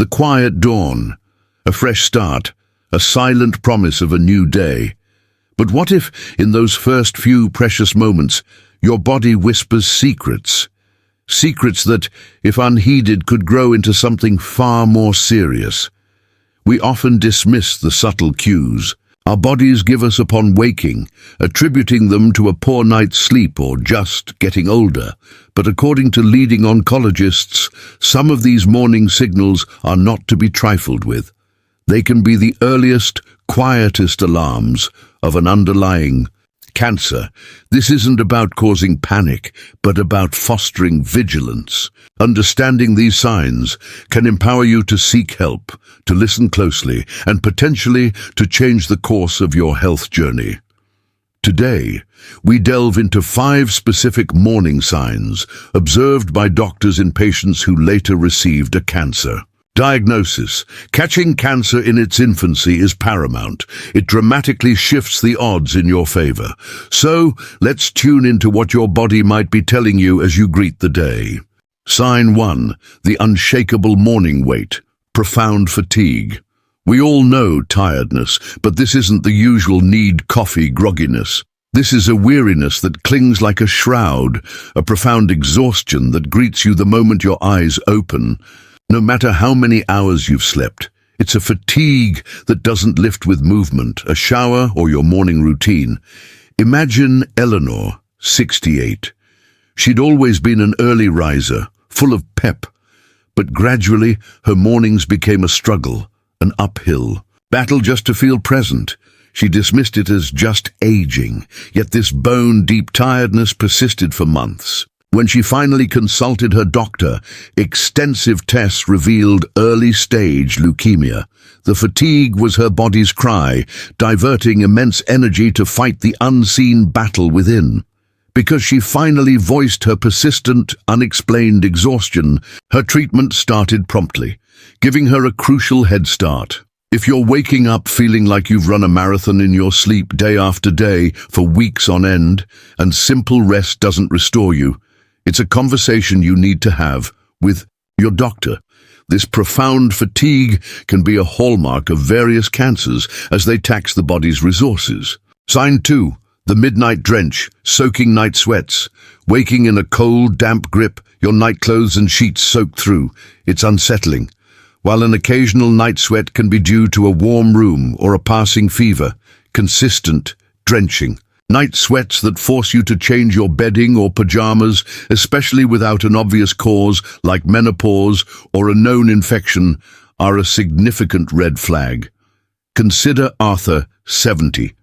The quiet dawn, a fresh start, a silent promise of a new day. But what if, in those first few precious moments, your body whispers secrets? Secrets that, if unheeded, could grow into something far more serious. We often dismiss the subtle cues our bodies give us upon waking, attributing them to a poor night's sleep or just getting older. But according to leading oncologists, some of these morning signals are not to be trifled with. They can be the earliest, quietest alarms of an underlying cancer. This isn't about causing panic, but about fostering vigilance. Understanding these signs can empower you to seek help, to listen closely, and potentially to change the course of your health journey. Today, we delve into 5 specific warning signs observed by doctors in patients who later received a cancer. Diagnosis. Catching cancer in its infancy is paramount. It dramatically shifts the odds in your favor. So, let's tune into what your body might be telling you as you greet the day. Sign 1. The unshakable morning weight. Profound fatigue. We all know tiredness, but this isn't the usual need coffee grogginess. This is a weariness that clings like a shroud, a profound exhaustion that greets you the moment your eyes open. No matter how many hours you've slept, it's a fatigue that doesn't lift with movement, a shower, or your morning routine. Imagine Eleanor, 68. She'd always been an early riser, full of pep, but gradually her mornings became a struggle, an uphill battle just to feel present. She dismissed it as just aging, yet this bone-deep tiredness persisted for months. When she finally consulted her doctor, extensive tests revealed early-stage leukemia. The fatigue was her body's cry, diverting immense energy to fight the unseen battle within. Because she finally voiced her persistent, unexplained exhaustion, her treatment started promptly, giving her a crucial head start. If you're waking up feeling like you've run a marathon in your sleep day after day for weeks on end, and simple rest doesn't restore you, it's a conversation you need to have with your doctor. This profound fatigue can be a hallmark of various cancers as they tax the body's resources. Sign 2. The midnight drench, soaking night sweats. Waking in a cold, damp grip, your nightclothes and sheets soaked through. It's unsettling. While an occasional night sweat can be due to a warm room or a passing fever, consistent drenching. Night sweats that force you to change your bedding or pajamas, especially without an obvious cause like menopause or a known infection, are a significant red flag. Consider Arthur, 70.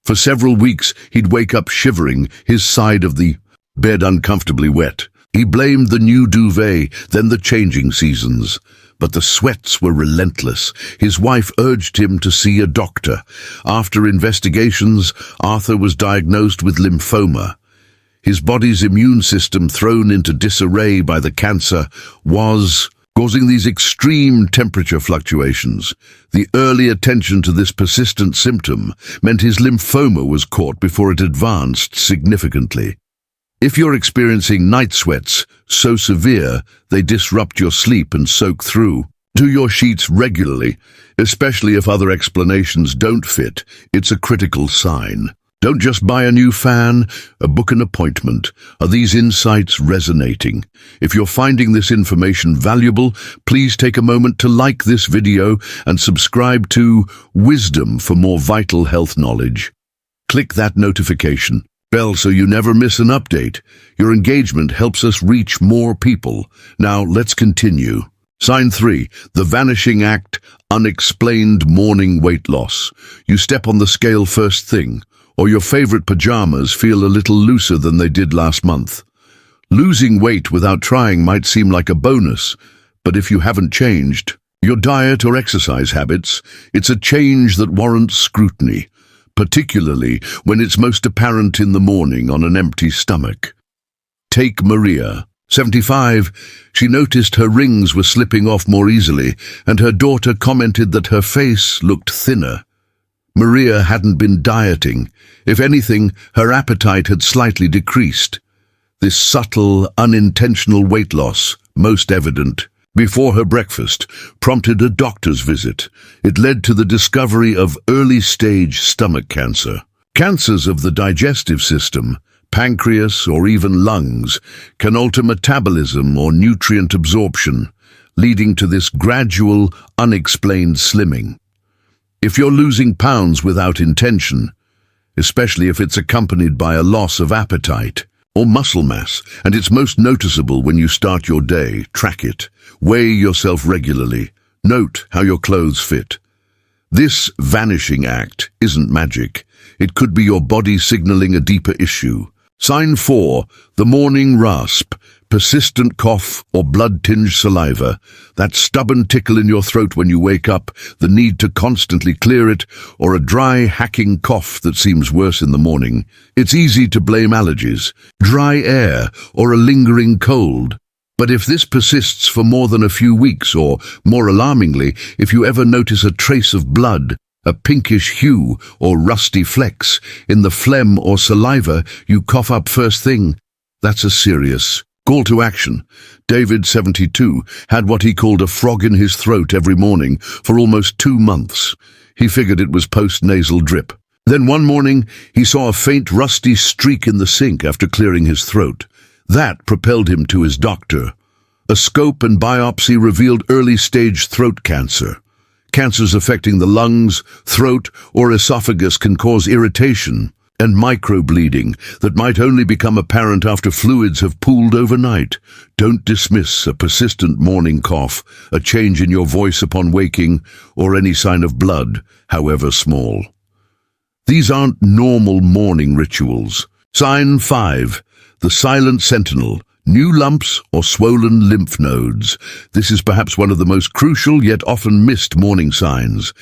For several weeks, he'd wake up shivering, his side of the bed uncomfortably wet. He blamed the new duvet, then the changing seasons. But the sweats were relentless. His wife urged him to see a doctor. After investigations, Arthur was diagnosed with lymphoma. His body's immune system, thrown into disarray by the cancer, was causing these extreme temperature fluctuations. The early attention to this persistent symptom meant his lymphoma was caught before it advanced significantly. If you're experiencing night sweats so severe they disrupt your sleep and soak through, do your sheets regularly, especially if other explanations don't fit. It's a critical sign. Don't just buy a new fan, book an appointment. Are these insights resonating? If you're finding this information valuable, please take a moment to like this video and subscribe to Wisdom for more vital health knowledge. Click that notification bell so you never miss an update. Your engagement helps us reach more people. Now let's continue. Sign 3. The vanishing act, unexplained morning weight loss. You step on the scale first thing, or your favorite pajamas feel a little looser than they did last month. Losing weight without trying might seem like a bonus, but if you haven't changed your diet or exercise habits, it's a change that warrants scrutiny, particularly when it's most apparent in the morning on an empty stomach. Take Maria, 75. She noticed her rings were slipping off more easily, and her daughter commented that her face looked thinner. Maria hadn't been dieting. If anything, her appetite had slightly decreased. This subtle, unintentional weight loss, most evident, before her breakfast prompted a doctor's visit. It led to the discovery of early-stage stomach cancer. Cancers of the digestive system, pancreas, or even lungs can alter metabolism or nutrient absorption, leading to this gradual, unexplained slimming. If you're losing pounds without intention, especially if it's accompanied by a loss of appetite or muscle mass, and it's most noticeable when you start your day, track it. Weigh yourself regularly. Note how your clothes fit. This vanishing act isn't magic. It could be your body signaling a deeper issue. Sign 4, the morning rasp, persistent cough or blood-tinged saliva, that stubborn tickle in your throat when you wake up, the need to constantly clear it, or a dry, hacking cough that seems worse in the morning. It's easy to blame allergies, dry air, or a lingering cold. But if this persists for more than a few weeks, or, more alarmingly, if you ever notice a trace of blood, a pinkish hue or rusty flecks in the phlegm or saliva you cough up first thing, that's a serious call to action. David, 72, had what he called a frog in his throat every morning for almost 2 months. He figured it was post-nasal drip. Then one morning, he saw a faint rusty streak in the sink after clearing his throat. That propelled him to his doctor. A scope and biopsy revealed early-stage throat cancer. Cancers affecting the lungs, throat, or esophagus can cause irritation and microbleeding that might only become apparent after fluids have pooled overnight. Don't dismiss a persistent morning cough, a change in your voice upon waking, or any sign of blood, however small. These aren't normal morning rituals. Sign 5, the silent sentinel. New lumps or swollen lymph nodes. This is perhaps one of the most crucial yet often missed morning signs.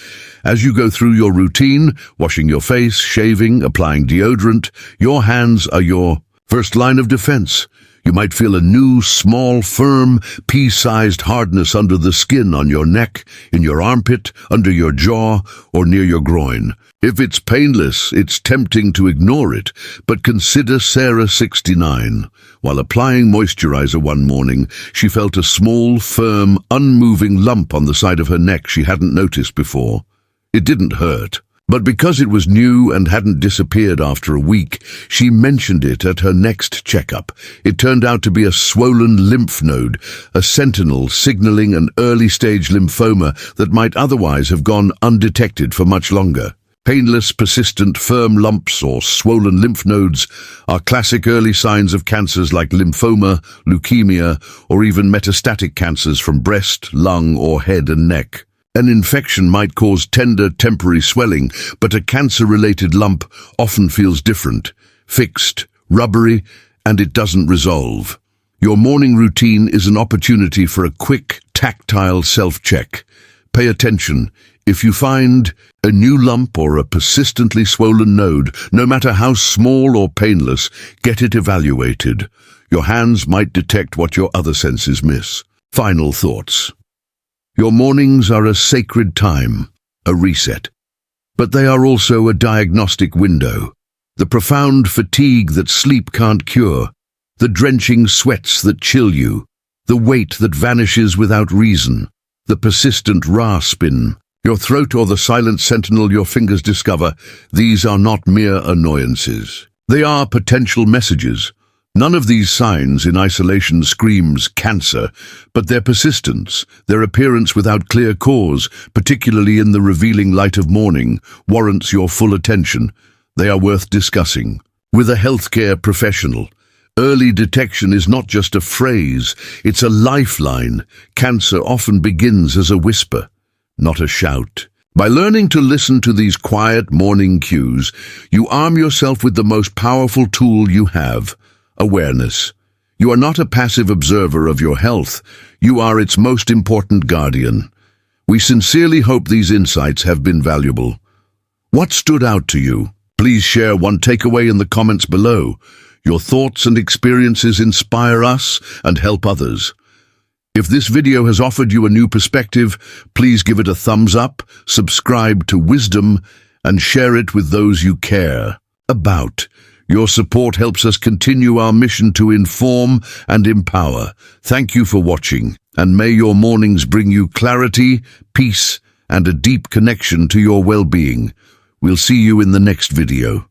As you go through your routine, washing your face, shaving, applying deodorant, your hands are your first line of defense. You might feel a new, small, firm, pea-sized hardness under the skin on your neck, in your armpit, under your jaw, or near your groin. If it's painless, it's tempting to ignore it, but consider Sarah, 69. While applying moisturizer one morning, she felt a small, firm, unmoving lump on the side of her neck she hadn't noticed before. It didn't hurt, but because it was new and hadn't disappeared after a week, she mentioned it at her next checkup. It turned out to be a swollen lymph node, a sentinel signaling an early-stage lymphoma that might otherwise have gone undetected for much longer. Painless, persistent, firm lumps or swollen lymph nodes are classic early signs of cancers like lymphoma, leukemia, or even metastatic cancers from breast, lung, or head and neck. An infection might cause tender, temporary swelling, but a cancer-related lump often feels different, fixed, rubbery, and it doesn't resolve. Your morning routine is an opportunity for a quick, tactile self-check. Pay attention. If you find a new lump or a persistently swollen node, no matter how small or painless, get it evaluated. Your hands might detect what your other senses miss. Final thoughts. Your mornings are a sacred time, a reset. But they are also a diagnostic window. The profound fatigue that sleep can't cure, the drenching sweats that chill you, the weight that vanishes without reason, the persistent rasp in your throat or the silent sentinel your fingers discover, these are not mere annoyances. They are potential messages. None of these signs in isolation screams cancer, but their persistence, their appearance without clear cause, particularly in the revealing light of morning, warrants your full attention. They are worth discussing with a healthcare professional. Early detection is not just a phrase, it's a lifeline. Cancer often begins as a whisper, not a shout. By learning to listen to these quiet morning cues, you arm yourself with the most powerful tool you have, awareness. You are not a passive observer of your health, you are its most important guardian. We sincerely hope these insights have been valuable. What stood out to you? Please share one takeaway in the comments below. Your thoughts and experiences inspire us and help others. If this video has offered you a new perspective, please give it a thumbs up, subscribe to Wisdom, and share it with those you care about. Your support helps us continue our mission to inform and empower. Thank you for watching, and may your mornings bring you clarity, peace, and a deep connection to your well-being. We'll see you in the next video.